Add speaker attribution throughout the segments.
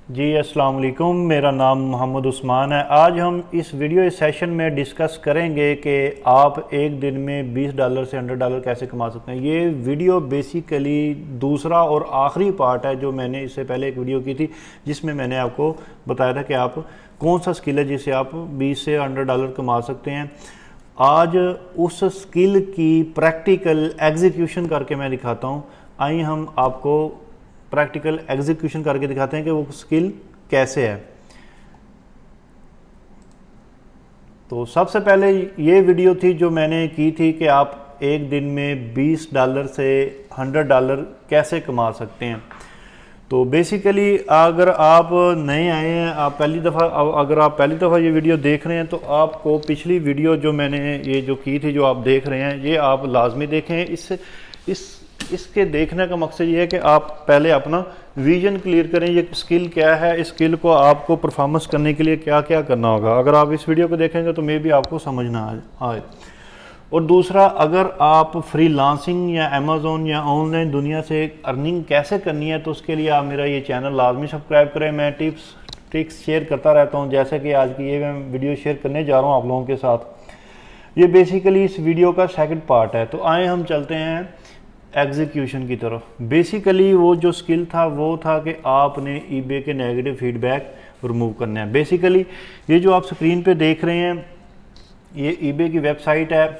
Speaker 1: जी अस्सलाम वालेकुम, मेरा नाम मोहम्मद उस्मान है। आज हम इस वीडियो सेशन में डिस्कस करेंगे कि आप एक दिन में $20 से $100 कैसे कमा सकते हैं। ये वीडियो बेसिकली दूसरा और आखिरी पार्ट है जो मैंने इससे पहले एक वीडियो की थी जिसमें मैंने आपको बताया था कि आप कौन सा स्किल है जिससे आप 20 से $100 कमा सकते हैं। आज उस स्किल की प्रैक्टिकल एग्जीक्यूशन करके मैं दिखाता हूँ। आइए हम आपको प्रैक्टिकल एग्जीक्यूशन करके दिखाते हैं कि वो स्किल कैसे है। तो सबसे पहले ये वीडियो थी जो मैंने की थी कि आप एक दिन में $20 से $100 कैसे कमा सकते हैं। तो बेसिकली अगर आप नए आए हैं, आप अगर आप पहली दफ़ा ये वीडियो देख रहे हैं तो आपको पिछली वीडियो जो मैंने ये जो की थी जो आप देख रहे हैं ये आप लाजमी देखें। इसके देखने का मकसद ये है कि आप पहले अपना विजन क्लियर करें, ये स्किल क्या है, इस स्किल को आपको परफॉर्मेंस करने के लिए क्या क्या करना होगा। अगर आप इस वीडियो को देखेंगे तो मे भी आपको समझना आए। और दूसरा, अगर आप फ्रीलांसिंग या अमेज़ॉन या ऑनलाइन दुनिया से अर्निंग कैसे करनी है तो उसके लिए आप मेरा ये चैनल लाजमी सब्सक्राइब करें। मैं टिप्स ट्रिक्स शेयर करता रहता हूँ, जैसे कि आज की ये मैं वीडियो शेयर करने जा रहा हूँ आप लोगों के साथ। ये बेसिकली इस वीडियो का सेकंड पार्ट है। तो आए हम चलते हैं एग्जीक्यूशन की तरफ। बेसिकली वो जो स्किल था वो था कि आपने ईबे के नेगेटिव फीडबैक रिमूव करना है। बेसिकली ये जो आप स्क्रीन पे देख रहे हैं ये ईबे की वेबसाइट है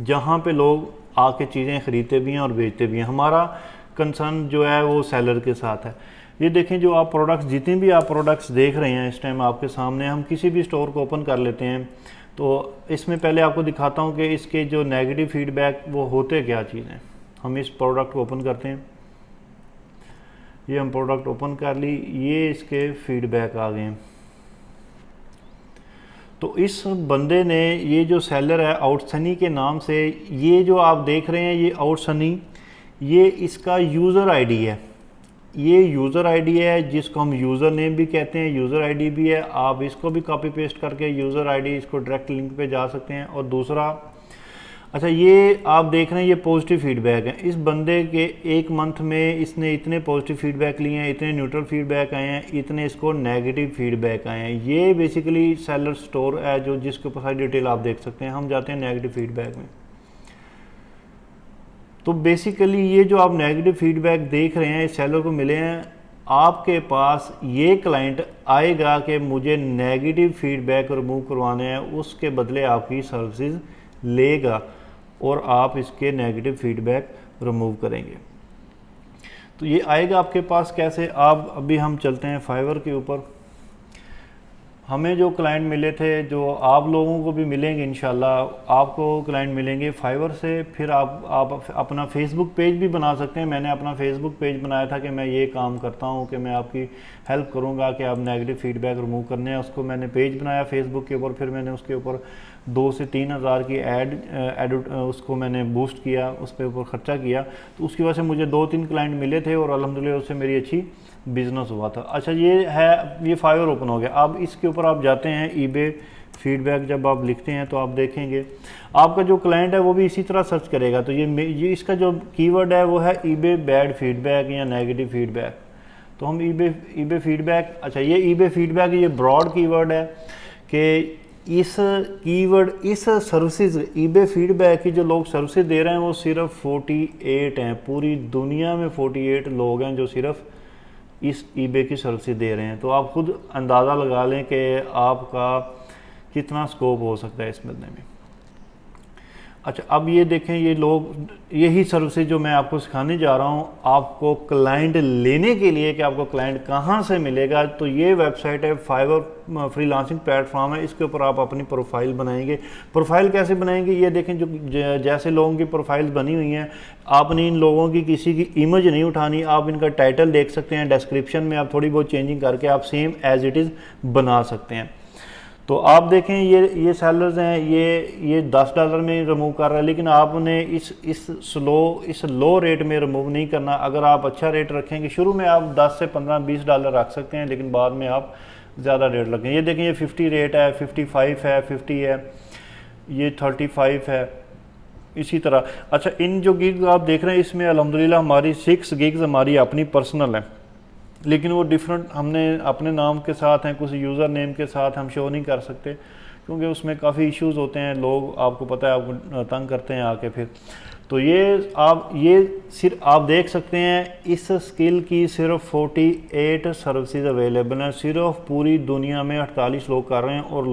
Speaker 1: जहाँ पे लोग आके चीज़ें ख़रीदते भी हैं और बेचते भी हैं। हमारा कंसर्न जो है वो सेलर के साथ है। ये देखें जो आप प्रोडक्ट्स, जितने भी आप प्रोडक्ट्स देख रहे हैं इस टाइम आपके सामने, हम किसी भी स्टोर को ओपन कर लेते हैं तो इसमें पहले आपको दिखाता हूँ कि इसके जो नेगेटिव फीडबैक वो होते क्या चीज़ें। हम इस प्रोडक्ट को ओपन करते हैं, ये हम प्रोडक्ट ओपन कर ली, ये इसके फीडबैक आ गए हैं। तो इस बंदे ने, ये जो सेलर है आउटसनी के नाम से, ये जो आप देख रहे हैं ये आउटसनी, ये इसका यूज़र आईडी है। ये यूज़र आईडी है जिसको हम यूज़र नेम भी कहते हैं, यूज़र आईडी भी है। आप इसको भी कॉपी पेस्ट करके यूज़र आईडी इसको डायरेक्ट लिंक पे जा सकते हैं। और दूसरा, अच्छा ये आप देख रहे हैं ये पॉजिटिव फीडबैक है। इस बंदे के एक मंथ में इसने इतने पॉजिटिव फीडबैक लिए हैं, इतने न्यूट्रल फीडबैक आए हैं, इतने इसको नेगेटिव फीडबैक आए हैं। ये बेसिकली सेलर स्टोर है जो जिसके ऊपर सारी डिटेल आप देख सकते हैं। हम जाते हैं नेगेटिव फीडबैक में। तो बेसिकली ये जो आप नेगेटिव फीडबैक देख रहे हैं इस सेलर को मिले हैं, आपके पास ये क्लाइंट आएगा कि मुझे नेगेटिव फीडबैक रिमूव करवाने हैं, उसके बदले आपकी सर्विसेज लेगा और आप इसके नेगेटिव फीडबैक रिमूव करेंगे। तो ये आएगा आपके पास कैसे। आप अभी हम चलते हैं फाइवर के ऊपर। हमें जो क्लाइंट मिले थे, जो आप लोगों को भी मिलेंगे इंशाल्लाह, आपको क्लाइंट मिलेंगे फाइवर से। फिर आप अपना फेसबुक पेज भी बना सकते हैं। मैंने अपना फेसबुक पेज बनाया था कि मैं ये काम करता हूँ कि मैं आपकी हेल्प करूँगा कि आप नेगेटिव फीडबैक रिमूव करने हैं। उसको मैंने पेज बनाया फेसबुक के ऊपर। फिर मैंने उसके ऊपर 2 से 3 हज़ार की एड उसको मैंने बूस्ट किया, उस पर ऊपर ख़र्चा किया। तो उसकी वजह से मुझे 2-3 क्लाइंट मिले थे और अल्हम्दुलिल्लाह उससे मेरी अच्छी बिजनेस हुआ था। अच्छा ये है, ये फाइवर ओपन हो गया। अब इसके ऊपर आप जाते हैं ईबे फीडबैक, जब आप लिखते हैं तो आप देखेंगे आपका जो क्लाइंट है वो भी इसी तरह सर्च करेगा। तो ये इसका जो कीवर्ड है वो है ईबे बैड फीडबैक या नेगेटिव फीडबैक। तो हम ईबे फीडबैक, अच्छा ये ईबे फीडबैक ये ब्रॉड कीवर्ड है कि इस कीवर्ड, इस सर्विसेज ईबे फीडबैक की जो लोग सर्विसेज दे रहे हैं वो सिर्फ 48 हैं। पूरी दुनिया में 48 लोग हैं जो सिर्फ इस ईबे की सर्विस दे रहे हैं। तो आप खुद अंदाज़ा लगा लें कि आपका कितना स्कोप हो सकता है इस बंदे में। अच्छा अब ये देखें, ये लोग, यही सर्विसेज जो मैं आपको सिखाने जा रहा हूँ आपको क्लाइंट लेने के लिए कि आपको क्लाइंट कहाँ से मिलेगा। तो ये वेबसाइट है, फाइवर फ्रीलांसिंग प्लेटफॉर्म है। इसके ऊपर आप अपनी प्रोफाइल बनाएंगे। प्रोफाइल कैसे बनाएंगे ये देखें, जो जैसे लोगों की प्रोफाइल बनी हुई हैं, आपने इन लोगों की किसी की इमेज नहीं उठानी। आप इनका टाइटल देख सकते हैं, डिस्क्रिप्शन में आप थोड़ी बहुत चेंजिंग करके आप सेम एज इट इज़ बना सकते हैं। तो आप देखें ये सेलर्स हैं, ये $10 में रिमूव कर रहा है, लेकिन आपने इस लो रेट में रिमूव नहीं करना। अगर आप अच्छा रेट रखेंगे, शुरू में आप 10 से 15 $20 रख सकते हैं, लेकिन बाद में आप ज़्यादा रेट रखें। ये देखें ये 50 रेट है, 55 है, 50 है, ये 35 है, इसी तरह। अच्छा इन जो गिग्स आप देख रहे हैं इसमें अल्हम्दुलिल्लाह हमारी 6 गिग्स हमारी अपनी पर्सनल है। लेकिन वो डिफरेंट हमने अपने नाम के साथ हैं, कुछ यूज़र नेम के साथ हम शो नहीं कर सकते क्योंकि उसमें काफ़ी इश्यूज होते हैं, लोग आपको पता है आपको तंग करते हैं आके फिर। तो ये सिर्फ आप देख सकते हैं इस स्किल की सिर्फ 48 सर्विसेज अवेलेबल हैं, सिर्फ पूरी दुनिया में 48 लोग कर रहे हैं और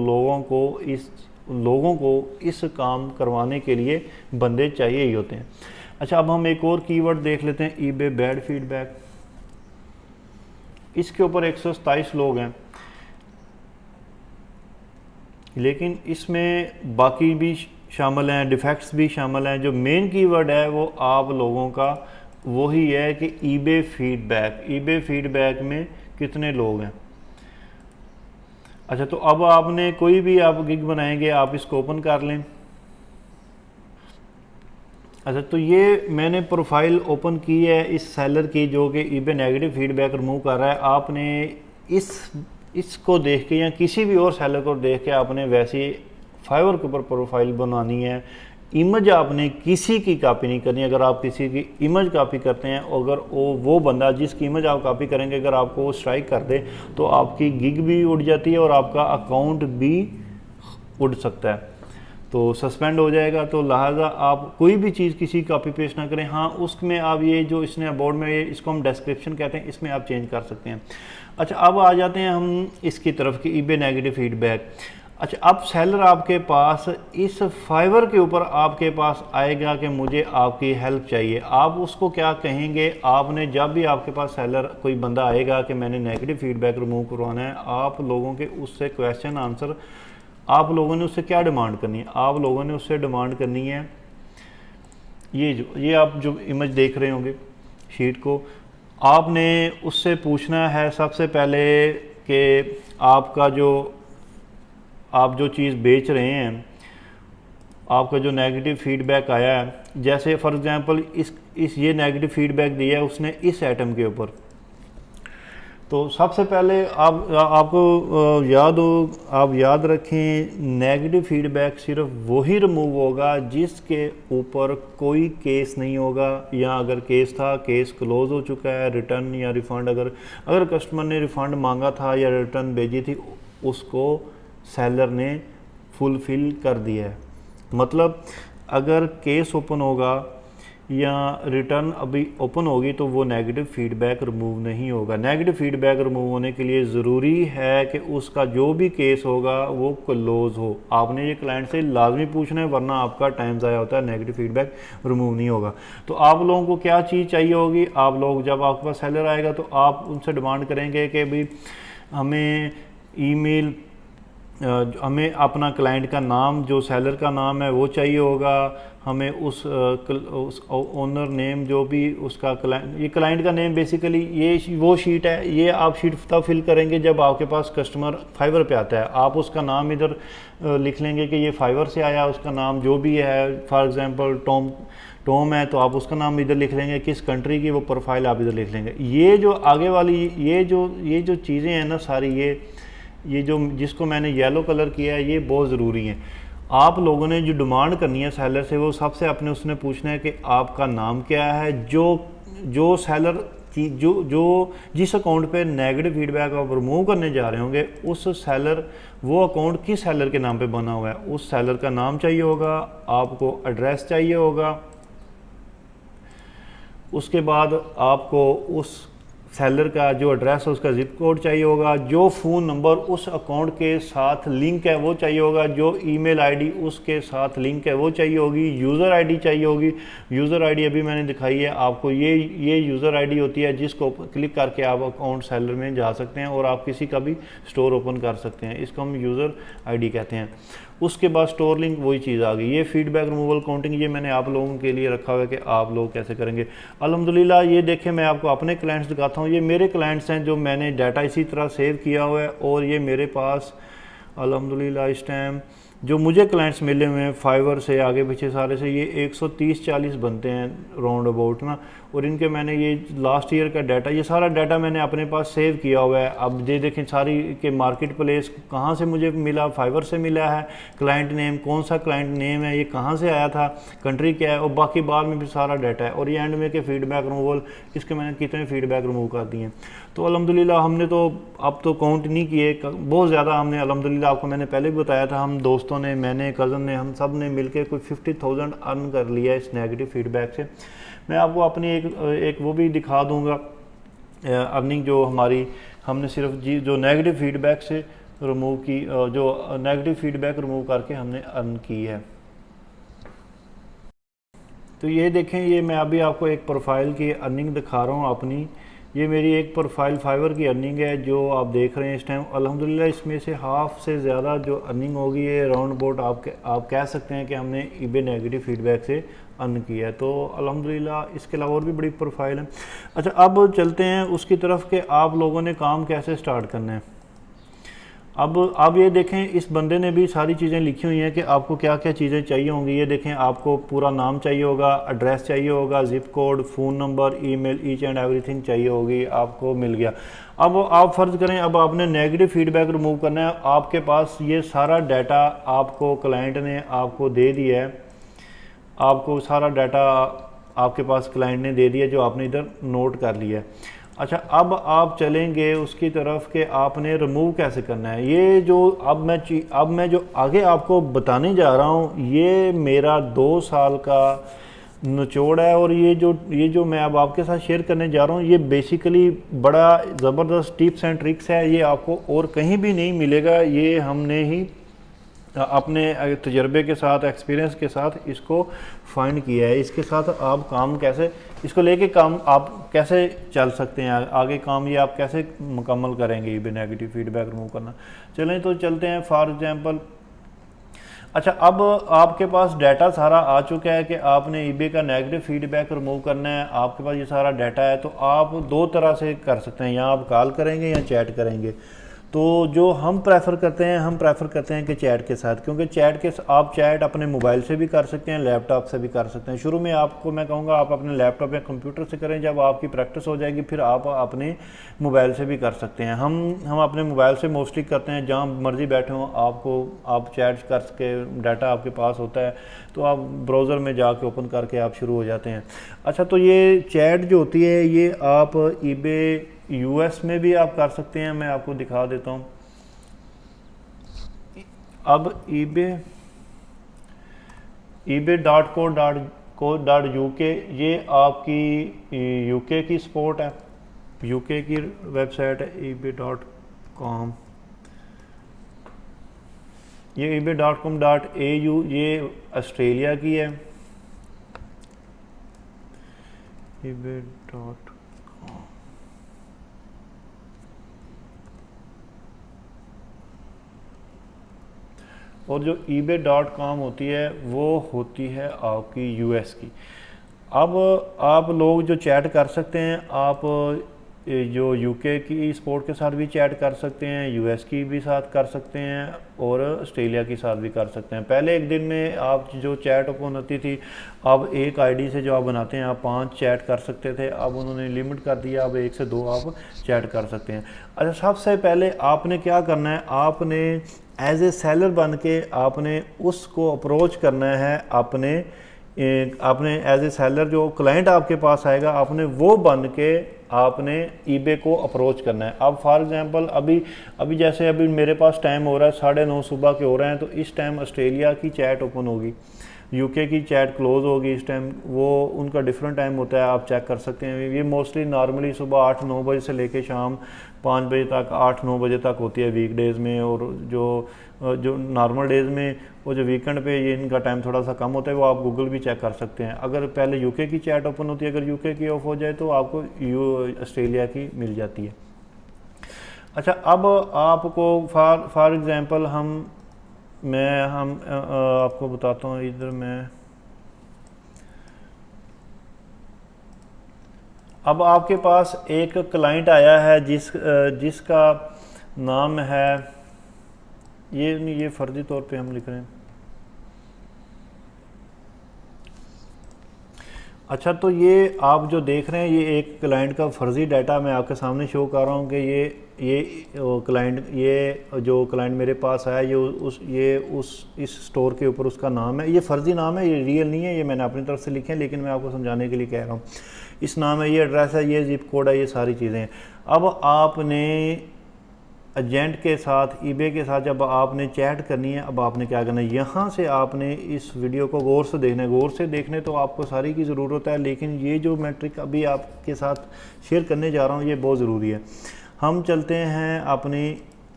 Speaker 1: लोगों को इस काम करवाने के लिए बंदे चाहिए ही होते हैं। अच्छा, अब हम एक और कीवर्ड देख लेते हैं, ईबे बैड फीडबैक। इसके ऊपर 127 लोग हैं, लेकिन इसमें बाकी भी शामिल हैं, डिफेक्ट्स भी शामिल हैं। जो मेन कीवर्ड है वो आप लोगों का वही है कि ईबे फीडबैक। ईबे फीडबैक में कितने लोग हैं। अच्छा, तो अब आपने कोई भी आप गिग बनाएंगे, आप इसको ओपन कर लें। अच्छा, तो ये मैंने प्रोफाइल ओपन की है इस सेलर की जो कि ईबे नेगेटिव फीडबैक रिमूव कर रहा है। आपने इसको देख के या किसी भी और सेलर को देख के आपने वैसे फाइवर के ऊपर प्रोफाइल बनानी है। इमेज आपने किसी की कॉपी नहीं करनी। अगर आप किसी की इमेज कॉपी करते हैं, अगर वो बंदा जिसकी इमेज आप कॉपी करेंगे अगर आपको वो स्ट्राइक कर दे तो आपकी गिग भी उड़ जाती है और आपका अकाउंट भी उड़ सकता है, तो सस्पेंड हो जाएगा। तो लिहाजा आप कोई भी चीज़ किसी कॉपी पेस्ट ना करें। हाँ, उसमें आप ये जो इसने अबाउट में इसको हम डिस्क्रिप्शन कहते हैं, इसमें आप चेंज कर सकते हैं। अच्छा, अब आ जाते हैं हम इसकी तरफ की ईबे नेगेटिव फीडबैक। अच्छा, अब सेलर आपके पास इस फाइवर के ऊपर आपके पास आएगा कि मुझे आपकी हेल्प चाहिए। आप उसको क्या कहेंगे, आपने जब भी आपके पास सेलर कोई बंदा आएगा कि मैंने नेगेटिव फीडबैक रिमूव करवाना है, आप लोगों के उससे क्वेश्चन आंसर आप लोगों ने उससे क्या डिमांड करनी है। आप लोगों ने उससे डिमांड करनी है ये आप जो इमेज देख रहे होंगे शीट को, आपने उससे पूछना है सबसे पहले कि आप जो चीज़ बेच रहे हैं, आपका जो नेगेटिव फीडबैक आया है, जैसे फॉर एग्जांपल ये नेगेटिव फीडबैक दिया है उसने इस आइटम के ऊपर। तो सबसे पहले आप याद रखें, नेगेटिव फीडबैक सिर्फ वही रिमूव होगा जिसके ऊपर कोई केस नहीं होगा, या अगर केस था, केस क्लोज हो चुका है, रिटर्न या रिफ़ंड अगर कस्टमर ने रिफ़ंड मांगा था या रिटर्न भेजी थी, उसको सेलर ने फुलफ़िल कर दिया है। मतलब अगर केस ओपन होगा या रिटर्न अभी ओपन होगी तो वो नेगेटिव फीडबैक रिमूव नहीं होगा। नेगेटिव फीडबैक रिमूव होने के लिए ज़रूरी है कि उसका जो भी केस होगा वो क्लोज हो। आपने ये क्लाइंट से लाजमी पूछना है, वरना आपका टाइम ज़ाया होता है, नेगेटिव फीडबैक रिमूव नहीं होगा। तो आप लोगों को क्या चीज़ चाहिए होगी, आप लोग जब आपके पास सेलर आएगा तो आप उनसे डिमांड करेंगे कि भाई हमें ईमेल, हमें अपना क्लाइंट का नाम, जो सेलर का नाम है वो चाहिए होगा, हमें उस ओनर नेम जो भी उसका क्लाइंट का नेम, बेसिकली ये वो शीट है। ये आप शीट तब फिल करेंगे जब आपके पास कस्टमर फाइवर पे आता है। आप उसका नाम इधर लिख लेंगे कि ये फाइवर से आया, उसका नाम जो भी है, फॉर एग्जांपल टॉम है तो आप उसका नाम इधर लिख लेंगे, किस कंट्री की वो प्रोफाइल आप इधर लिख लेंगे। ये जो आगे वाली ये जो चीज़ें हैं ना सारी, ये जो जिसको मैंने येलो कलर किया है, ये बहुत ज़रूरी है। आप लोगों ने जो डिमांड करनी है सेलर से, वो सबसे अपने उसने पूछना है कि आपका नाम क्या है। जो सेलर की जो जिस अकाउंट पे नेगेटिव फीडबैक आप रिमूव करने जा रहे होंगे, वो अकाउंट किस सेलर के नाम पे बना हुआ है, उस सेलर का नाम चाहिए होगा, आपको एड्रेस चाहिए होगा, उसके बाद आपको उस सेलर का जो एड्रेस है उसका जिप कोड चाहिए होगा, जो फ़ोन नंबर उस अकाउंट के साथ लिंक है वो चाहिए होगा, जो ईमेल आईडी उसके साथ लिंक है वो चाहिए होगी, यूज़र आईडी चाहिए होगी। यूज़र आईडी अभी मैंने दिखाई है आपको, ये यूज़र आईडी होती है जिसको क्लिक करके आप अकाउंट सेलर में जा सकते हैं और आप किसी का भी स्टोर ओपन कर सकते हैं। इसको हम यूज़र आईडी कहते हैं। उसके बाद स्टोर लिंक, वही चीज़ आ गई। ये फीडबैक रिमूवल काउंटिंग, ये मैंने आप लोगों के लिए रखा हुआ है कि आप लोग कैसे करेंगे। अल्हम्दुलिल्लाह, ये देखें, मैं आपको अपने क्लाइंट्स दिखाता हूँ। ये मेरे क्लाइंट्स हैं जो मैंने डाटा इसी तरह सेव किया हुआ है, और ये मेरे पास अल्हम्दुलिल्लाह इस टाइम जो मुझे क्लाइंट्स मिले हुए हैं फाइवर से, आगे पीछे सारे से, ये 130-40 बनते हैं राउंड अबाउट ना। और इनके मैंने ये लास्ट ईयर का डाटा, ये सारा डाटा मैंने अपने पास सेव किया हुआ है। अब ये देखें सारी के मार्केट प्लेस कहाँ से मुझे मिला, फाइवर से मिला है, क्लाइंट नेम कौन सा क्लाइंट नेम है, ये कहाँ से आया था, कंट्री क्या है, और बाकी बाद में भी सारा डाटा है। और ये एंड में के फीडबैक रिमूवल, इसके मैंने कितने फीडबैक रिमूव कर दिए। तो अल्हम्दुलिल्लाह हमने तो अब तो काउंट नहीं किए, बहुत ज़्यादा हमने अल्हम्दुलिल्लाह, आपको मैंने पहले भी बताया था, हम दोस्तों ने, मैंने, कज़न ने, हम सब ने मिलकर कोई 50,000 अर्न कर लिया इस नेगेटिव फीडबैक से। मैं आपको अपनी एक वो भी दिखा दूंगा अर्निंग जो हमारी, हमने सिर्फ जी जो नेगेटिव फीडबैक से रिमूव की, जो नेगेटिव फीडबैक रिमूव करके हमने अर्न की है। तो ये देखें, ये मैं अभी आपको एक प्रोफाइल की अर्निंग दिखा रहा हूँ अपनी। ये मेरी एक प्रोफाइल फाइवर की अर्निंग है जो आप देख रहे हैं इस टाइम। अल्हम्दुलिल्लाह इसमें से हाफ से ज़्यादा जो अर्निंग होगी ये राउंड अबाउट आप कह सकते हैं कि हमने ईबे नेगेटिव फीडबैक से अर्न किया है। तो अल्हम्दुलिल्लाह इसके अलावा और भी बड़ी प्रोफाइल है। अच्छा, अब चलते हैं उसकी तरफ कि आप लोगों ने काम कैसे स्टार्ट करना है। अब ये देखें, इस बंदे ने भी सारी चीज़ें लिखी हुई हैं कि आपको क्या क्या चीज़ें चाहिए होंगी। ये देखें, आपको पूरा नाम चाहिए होगा, एड्रेस चाहिए होगा, zip code, phone number, email, each and everything चाहिए होगी, आपको मिल गया। अब आप फ़र्ज़ करें, अब आपने नेगेटिव फीडबैक रिमूव करना है, आपके पास ये सारा डाटा आपको क्लाइंट ने आपको दे दिया है, आपको सारा डाटा आपके पास क्लाइंट ने दे दिया जो आपने इधर नोट कर लिया है। अच्छा, अब आप चलेंगे उसकी तरफ कि आपने रिमूव कैसे करना है। ये जो अब मैं जो आगे आपको बताने जा रहा हूँ, ये मेरा 2 साल का निचोड़ है। और ये जो मैं अब आपके साथ शेयर करने जा रहा हूँ, ये बेसिकली बड़ा ज़बरदस्त टिप्स एंड ट्रिक्स है। ये आपको और कहीं भी नहीं मिलेगा, ये हमने ही अपने तजर्बे के साथ, एक्सपीरियंस के साथ इसको फाइंड किया है। इसके साथ आप काम कैसे, इसको लेके काम आप कैसे चल सकते हैं आगे, काम ये आप कैसे मुकम्मल करेंगे ये नेगेटिव फीडबैक रिमूव करना। चलें तो चलते हैं फॉर एग्जांपल। अच्छा, अब आपके पास डाटा सारा आ चुका है कि आपने ईबे का नेगेटिव फीडबैक रिमूव करना है, आपके पास ये सारा डाटा है। तो आप 2 तरह से कर सकते हैं, या आप कॉल करेंगे या चैट करेंगे। तो जो हम प्रेफर करते हैं कि चैट के साथ, क्योंकि आप चैट अपने मोबाइल से भी कर सकते हैं, लैपटॉप से भी कर सकते हैं। शुरू में आपको मैं कहूँगा आप अपने लैपटॉप या कंप्यूटर से करें, जब आपकी प्रैक्टिस हो जाएगी फिर आप अपने मोबाइल से भी कर सकते हैं। हम अपने मोबाइल से मोस्टली करते हैं, जहाँ मर्जी बैठे हों आप चैट कर सके, डाटा आपके पास होता है तो आप ब्राउज़र में जाके ओपन करके आप शुरू हो जाते हैं। अच्छा, तो ये चैट जो होती है ये आप ईबे यूएस में भी आप कर सकते हैं। मैं आपको दिखा देता हूँ। अब ebe.co.uk ये आपकी यूके की सपोर्ट है, यूके की वेबसाइट है ebe.com। ये ebe.com.au ये ऑस्ट्रेलिया की है, ebe.com। और जो ebe.com होती है वो होती है आपकी यूएस की। अब आप लोग जो चैट कर सकते हैं, आप जो यूके की स्पोर्ट के साथ भी चैट कर सकते हैं, यूएस की भी साथ कर सकते हैं, और ऑस्ट्रेलिया के साथ भी कर सकते हैं। पहले एक दिन में आप जो चैट ओपन होती थी, अब एक आईडी से जो आप बनाते हैं आप 5 चैट कर सकते थे, अब उन्होंने लिमिट कर दिया, अब 1 से 2 आप चैट कर सकते हैं। अच्छा, सबसे पहले आपने क्या करना है, आपने एज ए सेलर बन के आपने उसको अप्रोच करना है, आपने एज ए सेलर जो क्लाइंट आपके पास आएगा आपने वो बन के आपने ईबे को अप्रोच करना है। अब फॉर एग्जांपल अभी जैसे अभी मेरे पास टाइम हो रहा है 9:30 सुबह के हो रहे हैं, तो इस टाइम ऑस्ट्रेलिया की चैट ओपन होगी, यूके की चैट क्लोज होगी इस टाइम, वो उनका डिफरेंट टाइम होता है, आप चेक कर सकते हैं। ये मोस्टली नॉर्मली सुबह 8-9 बजे से लेके शाम 5 बजे तक, 8-9 बजे तक होती है वीकडेज़ में। और जो नॉर्मल डेज़ में, वो जो वीकेंड पे ये इनका टाइम थोड़ा सा कम होता है, वो आप गूगल भी चेक कर सकते हैं। अगर पहले यूके की चैट ओपन होती है, अगर यूके की ऑफ हो जाए तो आपको ऑस्ट्रेलिया की मिल जाती है। अच्छा, अब आपको फॉर एग्जांपल हम आपको बताता हूँ, इधर मैं अब आपके पास एक क्लाइंट आया है जिसका नाम है, ये फर्जी तौर पे हम लिख रहे हैं, अच्छा, तो ये आप जो देख रहे हैं ये एक क्लाइंट का फर्जी डाटा मैं आपके सामने शो कर रहा हूँ कि ये क्लाइंट, ये जो क्लाइंट मेरे पास आया ये उस इस स्टोर के ऊपर उसका नाम है, ये फर्जी नाम है, ये रियल नहीं है, ये मैंने अपनी तरफ से लिखे हैं, लेकिन मैं आपको समझाने के लिए कह रहा हूँ। इस नाम है, ये एड्रेस है, ये जिप कोड है, ये सारी चीज़ें हैं। अब आपने एजेंट के साथ, ईबे के साथ जब आपने चैट करनी है, अब आपने क्या करना है, यहाँ से आपने इस वीडियो को गौर से देखना है। गौर से देखने तो आपको सारी की ज़रूरत है, लेकिन ये जो मैं ट्रिक अभी आपके साथ शेयर करने जा रहा हूँ ये बहुत ज़रूरी है। हम चलते हैं अपनी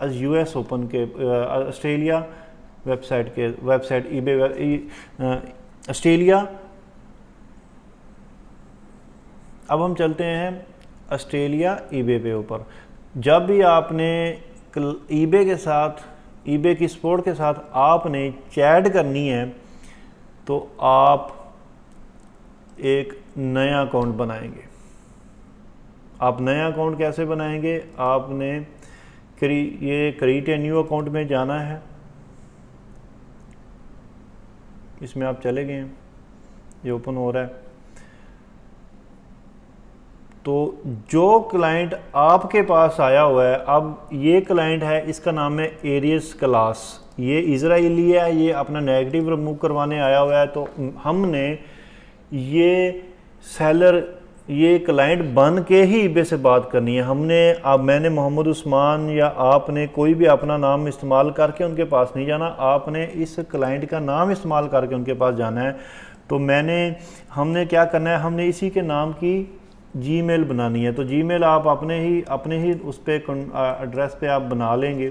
Speaker 1: US ओपन के ऑस्ट्रेलिया वेबसाइट ईबे ऑस्ट्रेलिया। अब हम चलते हैं ऑस्ट्रेलिया ईबे पे ऊपर। जब भी आपने ईबे के साथ, ईबे की सपोर्ट के साथ आपने चैट करनी है तो आप एक नया अकाउंट बनाएंगे। आप नया अकाउंट कैसे बनाएंगे, आपने ये क्रिएट ए न्यू अकाउंट में जाना है। इसमें आप चले गए हैं, ये ओपन हो रहा है। तो जो क्लाइंट आपके पास आया हुआ है, अब ये क्लाइंट है, इसका नाम है एरियस क्लास, ये इजराइली है, ये अपना नेगेटिव रिमूव करवाने आया हुआ है। तो हमने ये सेलर, ये क्लाइंट बन के ही ईबे से बात करनी है हमने। अब मैंने मोहम्मद उस्मान या आपने कोई भी अपना नाम इस्तेमाल करके उनके पास नहीं जाना, आपने इस क्लाइंट का नाम इस्तेमाल करके उनके पास जाना है। तो हमने क्या करना है, हमने इसी के नाम की जीमेल बनानी है। तो जीमेल आप अपने ही उस पे एड्रेस पे आप बना लेंगे।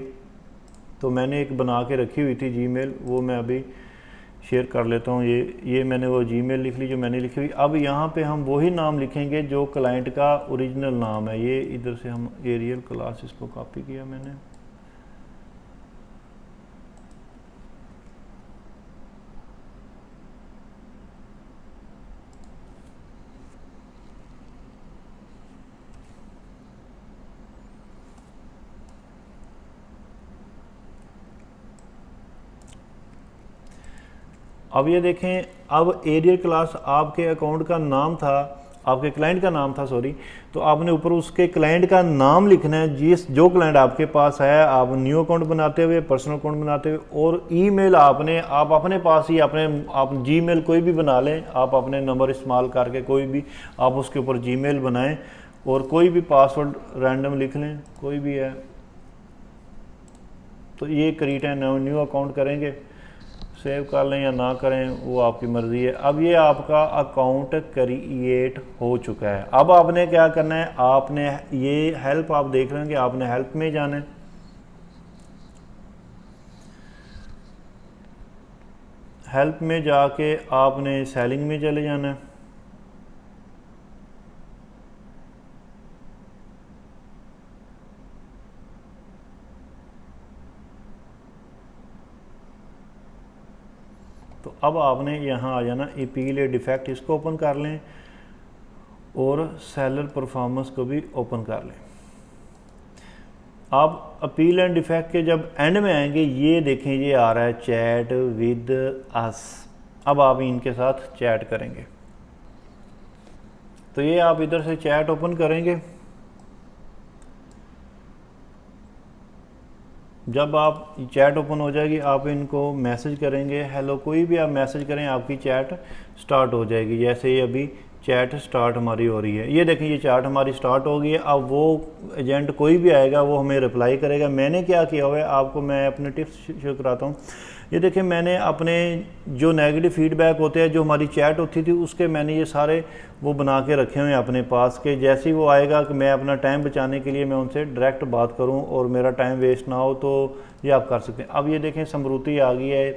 Speaker 1: तो मैंने एक बना के रखी हुई थी जीमेल, वो मैं अभी शेयर कर लेता हूँ। ये मैंने वो जीमेल लिख ली जो मैंने लिखी हुई। अब यहाँ पे हम वही नाम लिखेंगे जो क्लाइंट का ओरिजिनल नाम है। ये इधर से हम एरियल क्लास, इसको कॉपी किया मैंने। अब ये देखें, अब एरियल क्लास आपके अकाउंट का नाम था, आपके क्लाइंट का नाम था, सॉरी। तो आपने ऊपर उसके क्लाइंट का नाम लिखना है, जो क्लाइंट आपके पास है। आप न्यू अकाउंट बनाते हुए, पर्सनल अकाउंट बनाते हुए, और ईमेल आप अपने पास ही आप जीमेल कोई भी बना लें, आप अपने नंबर इस्तेमाल करके कोई भी आप उसके ऊपर जीमेल बनाएं और कोई भी पासवर्ड रैंडम लिख लें, कोई भी है। तो ये क्रिएट न्यू अकाउंट करेंगे, सेव कर लें या ना करें वो आपकी मर्ज़ी है। अब ये आपका अकाउंट क्रिएट हो चुका है। अब आपने क्या करना है, आपने ये हेल्प आप देख रहे हैं कि आपने हेल्प में जाना है। हेल्प में जाके आपने सेलिंग में चले जाना है। तो अब आपने यहाँ आ जाना, अपील ए डिफेक्ट, इसको ओपन कर लें और सेलर परफॉर्मेंस को भी ओपन कर लें। आप अपील एंड डिफेक्ट के जब एंड में आएंगे, ये देखें ये आ रहा है चैट विद अस। अब आप इनके साथ चैट करेंगे। तो ये आप इधर से चैट ओपन करेंगे। जब आप चैट ओपन हो जाएगी, आप इनको मैसेज करेंगे, हेलो, कोई भी आप मैसेज करें, आपकी चैट स्टार्ट हो जाएगी। जैसे ये अभी चैट स्टार्ट हमारी हो रही है, ये देखें ये चैट हमारी स्टार्ट हो गई है। अब वो एजेंट कोई भी आएगा वो हमें रिप्लाई करेगा। मैंने क्या किया हुआ है, आपको मैं अपने टिप्स शेयर कराता हूँ। ये देखें, मैंने अपने जो नेगेटिव फीडबैक होते हैं, जो हमारी चैट होती थी, उसके मैंने ये सारे वो बना के रखे हुए हैं अपने पास के। जैसे ही वो आएगा कि मैं अपना टाइम बचाने के लिए मैं उनसे डायरेक्ट बात करूं और मेरा टाइम वेस्ट ना हो, तो ये आप कर सकते हैं। अब ये देखें समृति आ गई है,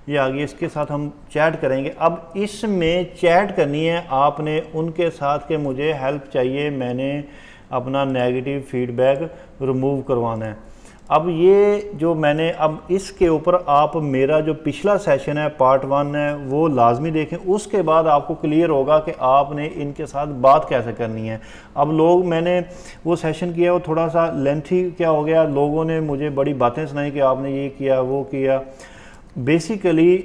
Speaker 1: ये आ गई, इसके साथ हम चैट करेंगे। अब इसमें चैट करनी है आपने उनके साथ के मुझे हेल्प चाहिए, मैंने अपना नेगेटिव फीडबैक रिमूव करवाना है। अब ये जो मैंने, अब इसके ऊपर आप मेरा जो पिछला सेशन है पार्ट 1 है वो लाजमी देखें। उसके बाद आपको क्लियर होगा कि आपने इनके साथ बात कैसे करनी है। अब मैंने वो सेशन किया, वो थोड़ा सा लेंथी क्या हो गया, लोगों ने मुझे बड़ी बातें सुनाई कि आपने ये किया वो किया। बेसिकली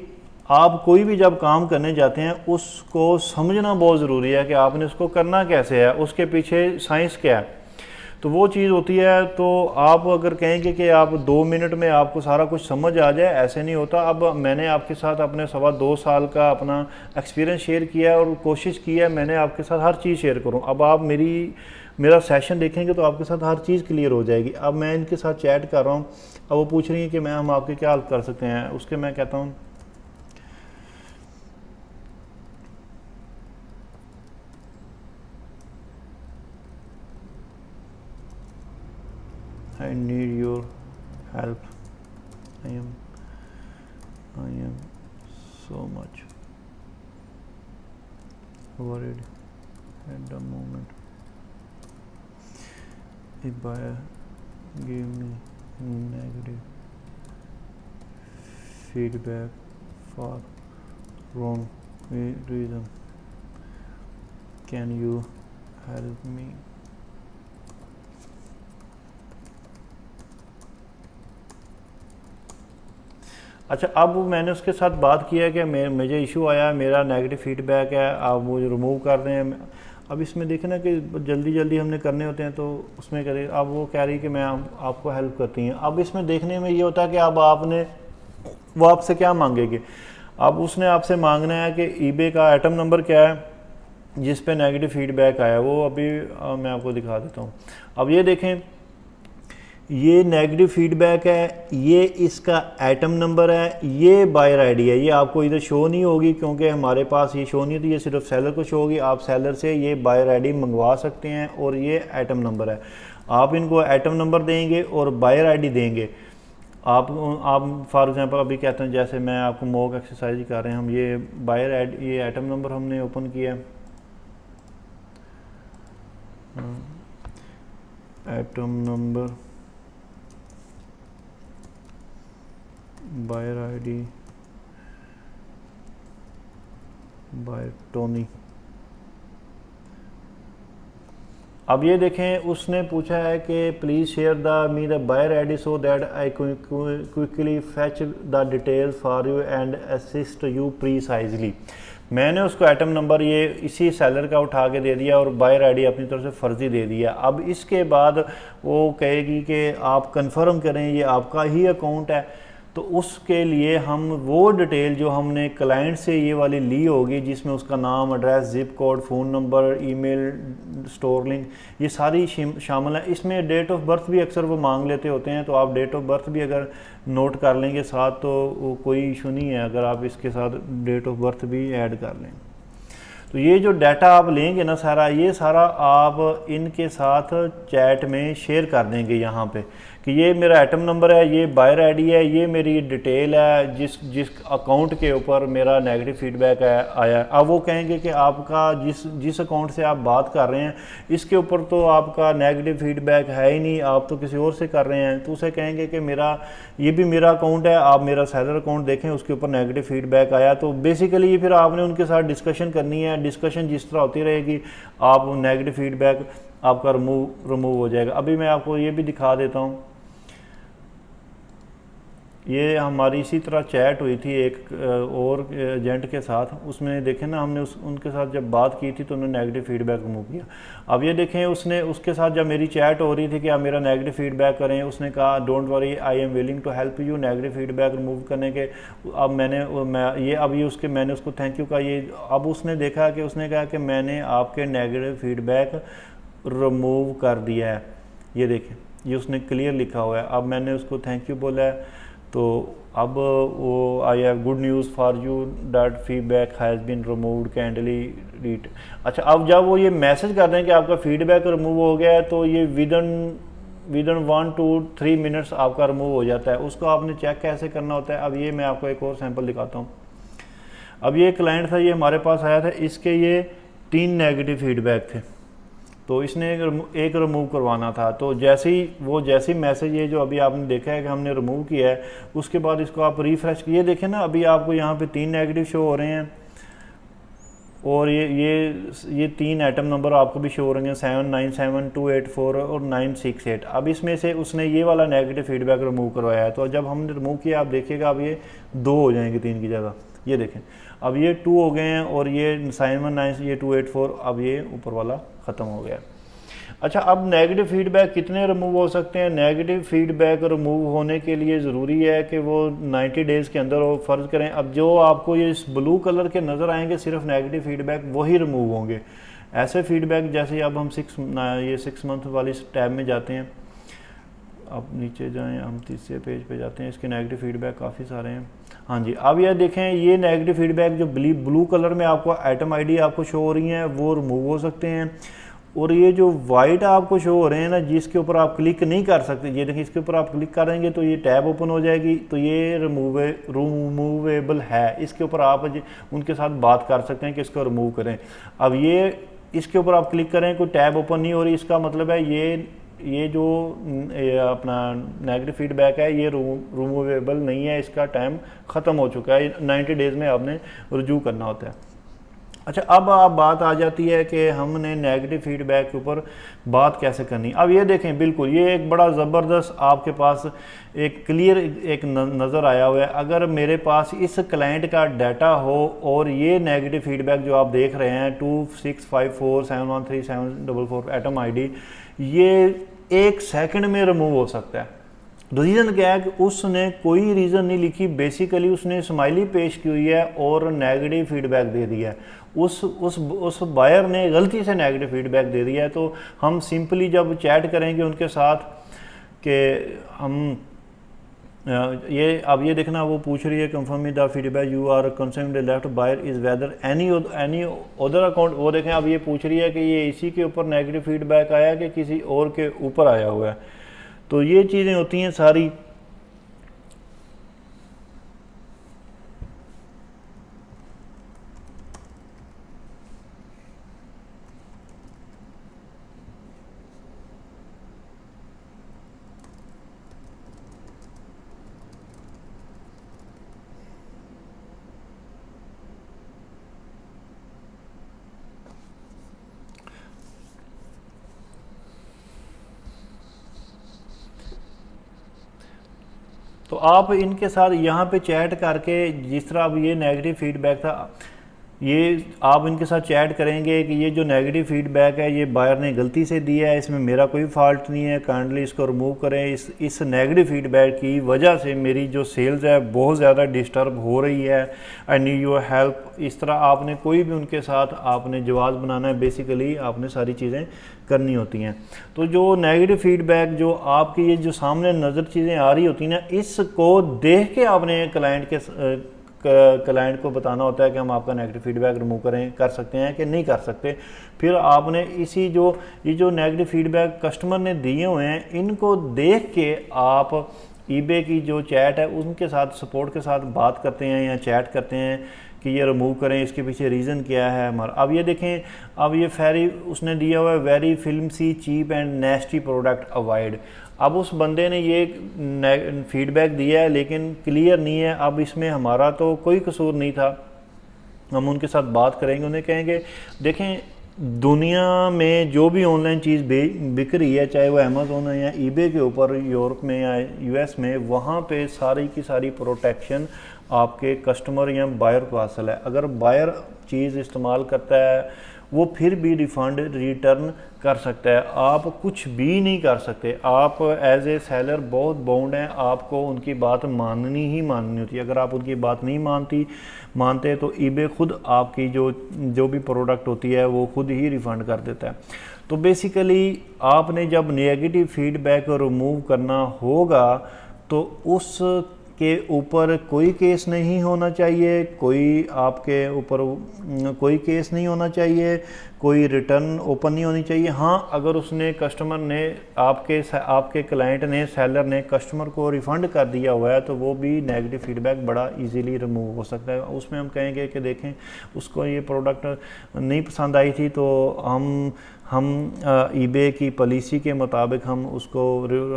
Speaker 1: आप कोई भी जब काम करने जाते हैं उसको समझना बहुत ज़रूरी है कि आपने उसको करना कैसे है, उसके पीछे साइंस क्या है। तो वो चीज़ होती है। तो आप अगर कहेंगे कि आप 2 मिनट में आपको सारा कुछ समझ आ जाए, ऐसे नहीं होता। अब मैंने आपके साथ अपने 2.25 साल का अपना एक्सपीरियंस शेयर किया है और कोशिश की है मैंने आपके साथ हर चीज़ शेयर करूं। अब आप मेरा सेशन देखेंगे तो आपके साथ हर चीज़ क्लियर हो जाएगी। अब मैं इनके साथ चैट कर रहा हूँ, अब वो पूछ रही हैं कि हम आपके क्या हेल्प कर सकते हैं। उसके मैं कहता हूँ I need your help. I am so much worried at the moment. A buyer gave me negative feedback for wrong reason. Can you help me? अच्छा, अब मैंने उसके साथ बात किया कि मुझे इशू आया, मेरा नेगेटिव फीडबैक है, आप मुझे रिमूव कर दें। अब इसमें देखें ना कि जल्दी जल्दी हमने करने होते हैं तो उसमें करें। अब वो कह रही है कि मैं आपको हेल्प करती हैं। अब इसमें देखने में ये होता है कि अब वो आपसे क्या मांगेगी। अब उसने आपसे मांगना है कि ईबे का आइटम नंबर क्या है जिस पे नेगेटिव फीडबैक आया। वो अभी मैं आपको दिखा देता हूँ। अब ये देखें, ये नेगेटिव फीडबैक है, ये इसका आइटम नंबर है, ये बायर आईडी है। ये आपको इधर शो नहीं होगी क्योंकि हमारे पास ये शो नहीं होती, ये सिर्फ सेलर को शो होगी। आप सेलर से ये बायर आईडी मंगवा सकते हैं और ये आइटम नंबर है। आप इनको आइटम नंबर देंगे और बायर आईडी देंगे। आप फॉर एग्जांपल अभी कहते हैं, जैसे मैं आपको मॉक एक्सरसाइज कर रहे हैं, हम ये बायर आईडी, ये आइटम नंबर हमने ओपन किया, item number, buyer ID, buyer Tony. अब ये देखें, उसने पूछा है कि please share the buyer ID so that I quickly fetch the details for you and assist you precisely. मैंने उसको आइटम नंबर ये इसी सेलर का उठा के दे दिया और बायर आईडी अपनी तरफ से फर्जी दे दिया। अब इसके बाद वो कहेगी कि आप कंफर्म करें ये आपका ही अकाउंट है। तो उसके लिए हम वो डिटेल जो हमने क्लाइंट से ये वाली ली होगी, जिसमें उसका नाम, address, zip code, phone number, email, store link, ये सारी शामिल है। इसमें डेट ऑफ बर्थ भी अक्सर वो मांग लेते होते हैं, तो आप डेट ऑफ बर्थ भी अगर नोट कर लेंगे साथ तो कोई इशू नहीं है अगर आप इसके साथ डेट ऑफ बर्थ भी ऐड कर लें। तो ये जो डाटा आप लेंगे ना सारा, ये सारा आप इनके साथ चैट में शेयर कर देंगे यहाँ पे कि ये मेरा आइटम नंबर है, ये बायर आईडी है, ये मेरी डिटेल है जिस अकाउंट के ऊपर मेरा नेगेटिव फीडबैक आया। अब वो कहेंगे कि आपका जिस अकाउंट से आप बात कर रहे हैं इसके ऊपर तो आपका नेगेटिव फीडबैक है ही नहीं, आप तो किसी और से कर रहे हैं। तो उसे कहेंगे कि ये भी मेरा अकाउंट है, आप मेरा सेलर अकाउंट देखें, उसके ऊपर नेगेटिव फीडबैक आया। तो बेसिकली फिर आपने उनके साथ डिस्कशन करनी है। डिस्कशन जिस तरह होती रहेगी, आप नेगेटिव फीडबैक आपका रिमूव हो जाएगा। अभी मैं आपको ये भी दिखा देता हूँ। ये हमारी इसी तरह चैट हुई थी एक और एजेंट के साथ। उसमें देखें ना, हमने उनके साथ जब बात की थी तो उन्होंने नेगेटिव फीडबैक रिमूव किया। अब ये देखें, उसके साथ जब मेरी चैट हो रही थी कि आप मेरा नेगेटिव फीडबैक करें, उसने कहा don't worry I am willing to help you. Negative feedback remove करने के अब मैंने उसको थैंक यू कहा। ये अब उसने देखा कि उसने कहा कि मैंने आपके नेगेटिव फीडबैक रिमूव कर दिया है। ये देखें, ये उसने क्लियर लिखा हुआ है। अब मैंने उसको थैंक यू बोला है, तो अब वो I have good news for you that feedback has been removed kindly read. अच्छा, अब जब वो ये मैसेज कर रहे हैं कि आपका फीडबैक रिमूव हो गया है, तो ये विद इन 1 to 3 मिनट्स आपका रिमूव हो जाता है। उसको आपने चेक कैसे करना होता है, अब ये मैं आपको एक और सैंपल दिखाता हूँ। अब ये क्लाइंट था, ये हमारे पास आया था, इसके ये 3 नेगेटिव फीडबैक थे, तो इसने एक रिमूव करवाना था। तो जैसे ही मैसेज ये जो अभी आपने देखा है कि हमने रिमूव किया है, उसके बाद इसको आप रिफ्रेश किए, देखें ना, अभी आपको यहाँ पे 3 नेगेटिव शो हो रहे हैं और ये 3 आइटम नंबर आपको भी शो हो रहे हैं, 797284 और 968। अब इसमें से उसने ये वाला नेगेटिव फीडबैक रिमूव करवाया है। तो जब हमने रिमूव किया, आप देखिएगा अब ये 2 हो जाएंगे 3 की जगह। ये देखें अब ये 2 हो गए हैं और ये 719 ये 284 अब ये ऊपर वाला ख़त्म हो गया। अच्छा, अब नेगेटिव फीडबैक कितने रिमूव हो सकते हैं? नेगेटिव फीडबैक रिमूव होने के लिए ज़रूरी है कि वो 90 डेज़ के अंदर हो। फ़र्ज़ करें अब जो आपको ये इस ब्लू कलर के नज़र आएंगे सिर्फ नेगेटिव फीडबैक वही रिमूव होंगे। ऐसे फीडबैक जैसे अब हम 6 मंथ वाली टैब में जाते हैं, अब नीचे जाएं, हम तीसरे पेज पे जाते हैं, इसके नेगेटिव फीडबैक काफ़ी सारे हैं। हाँ जी, अब यह देखें ये नेगेटिव फीडबैक जो ब्लू कलर में आपको आइटम आईडी आपको शो हो रही हैं वो रिमूव हो सकते हैं। और ये जो वाइट आपको शो हो रहे हैं ना जिसके ऊपर आप क्लिक नहीं कर सकते, ये देखिए इसके ऊपर आप क्लिक करेंगे तो ये टैब ओपन हो जाएगी, तो ये रिमूवेबल है। इसके ऊपर आप उनके साथ बात कर सकते हैं कि इसको रिमूव करें। अब ये इसके ऊपर आप क्लिक करें कोई टैब ओपन नहीं हो रही, इसका मतलब है ये जो अपना नेगेटिव फीडबैक है ये रिमूवेबल नहीं है, इसका टाइम ख़त्म हो चुका है, 90 डेज़ में आपने रुजू करना होता है। अच्छा, अब आप बात आ जाती है कि हमने नेगेटिव फीडबैक के ऊपर बात कैसे करनी। अब ये देखें बिल्कुल ये एक बड़ा ज़बरदस्त आपके पास एक क्लियर एक नज़र आया हुआ है। अगर मेरे पास इस क्लाइंट का डाटा हो और ये नेगेटिव फीडबैक जो आप देख रहे हैं 2654713744 एटम आईडी, ये 1 सेकंड में रिमूव हो सकता है। रीज़न क्या है कि उसने कोई रीज़न नहीं लिखी, बेसिकली उसने स्माइली पेश की हुई है और नेगेटिव फीडबैक दे दिया है। उस बायर ने गलती से नेगेटिव फीडबैक दे दिया है। तो हम सिंपली जब चैट करेंगे उनके साथ कि हम अब ये देखना वो पूछ रही है confirm the feedback you are concern left buyer is whether any other account. वो देखें अब ये पूछ रही है कि ये इसी के ऊपर नेगेटिव फीडबैक आया कि किसी और के ऊपर आया हुआ है। तो ये चीज़ें होती हैं सारी। तो आप इनके साथ यहाँ पे चैट करके जिस तरह अब ये नेगेटिव फीडबैक था, ये आप इनके साथ चैट करेंगे कि ये जो नेगेटिव फीडबैक है ये बायर ने गलती से दिया है, इसमें मेरा कोई फॉल्ट नहीं है, काइंडली इसको रिमूव करें। इस नेगेटिव फीडबैक की वजह से मेरी जो सेल्स है बहुत ज़्यादा डिस्टर्ब हो रही है, आई नीड योर हेल्प। इस तरह आपने कोई भी उनके साथ आपने जवाब बनाना है, बेसिकली आपने सारी चीज़ें करनी होती हैं। तो जो नेगेटिव फीडबैक जो आपकी ये जो सामने नज़र चीज़ें आ रही होती हैं ना, इसको देख के आपने क्लाइंट को बताना होता है कि हम आपका नेगेटिव फीडबैक रिमूव कर सकते हैं कि नहीं कर सकते। फिर आपने ये जो नेगेटिव फीडबैक कस्टमर ने दिए हुए हैं इनको देख के आप ईबे की जो चैट है उनके साथ सपोर्ट के साथ बात करते हैं या चैट करते हैं कि ये रिमूव करें, इसके पीछे रीज़न क्या है हमारा। अब ये देखें, अब ये उसने दिया हुआ है very flimsy cheap and nasty product avoid. अब उस बंदे ने ये फीडबैक दिया है लेकिन क्लियर नहीं है। अब इसमें हमारा तो कोई कसूर नहीं था, हम उनके साथ बात करेंगे, उन्हें कहेंगे देखें दुनिया में जो भी ऑनलाइन चीज़ बिक रही है, चाहे वो अमेज़ोन है या ईबे के ऊपर यूरोप में या यूएस में, वहाँ पे सारी की सारी प्रोटेक्शन आपके कस्टमर या बायर को हासिल है। अगर बायर चीज़ इस्तेमाल करता है वो फिर भी रिफ़ंड रिटर्न कर सकता है, आप कुछ भी नहीं कर सकते। आप एज ए सेलर बहुत बाउंड हैं, आपको उनकी बात माननी ही माननी होती है। अगर आप उनकी बात नहीं मानते तो ईबे खुद आपकी जो भी प्रोडक्ट होती है वो खुद ही रिफ़ंड कर देता है। तो बेसिकली आपने जब नेगेटिव फीडबैक रिमूव करना होगा तो उस के ऊपर कोई केस नहीं होना चाहिए, कोई आपके ऊपर कोई केस नहीं होना चाहिए, कोई रिटर्न ओपन नहीं होनी चाहिए। हाँ, अगर उसने कस्टमर ने आपके क्लाइंट ने सेलर ने कस्टमर को रिफ़ंड कर दिया हुआ है तो वो भी नेगेटिव फीडबैक बड़ा इजीली रिमूव हो सकता है। उसमें हम कहेंगे कि देखें उसको ये प्रोडक्ट नहीं पसंद आई थी तो हम ईबे की पॉलिसी के मुताबिक हम उसको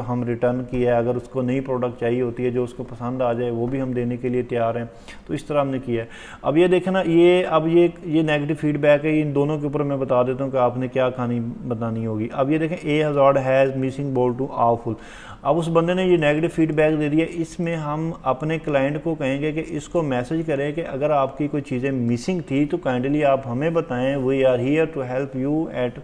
Speaker 1: हम रिटर्न किया है, अगर उसको नई प्रोडक्ट चाहिए होती है जो उसको पसंद आ जाए वो भी हम देने के लिए तैयार हैं। तो इस तरह हमने किया है। अब ये देखें ना, ये नेगेटिव फीडबैक है, इन दोनों के ऊपर मैं बता देता हूँ कि आपने क्या कहानी बतानी होगी। अब ये देखें, ए हज़ार्ड हैज़ मिसिंग बोल टू आवफुल। अब उस बंदे ने ये नेगेटिव फीडबैक दे दिया, इसमें हम अपने क्लाइंट को कहेंगे कि इसको मैसेज करें कि अगर आपकी कोई चीज़ें मिसिंग थी तो काइंडली आप हमें बताएं, we are here to help you at,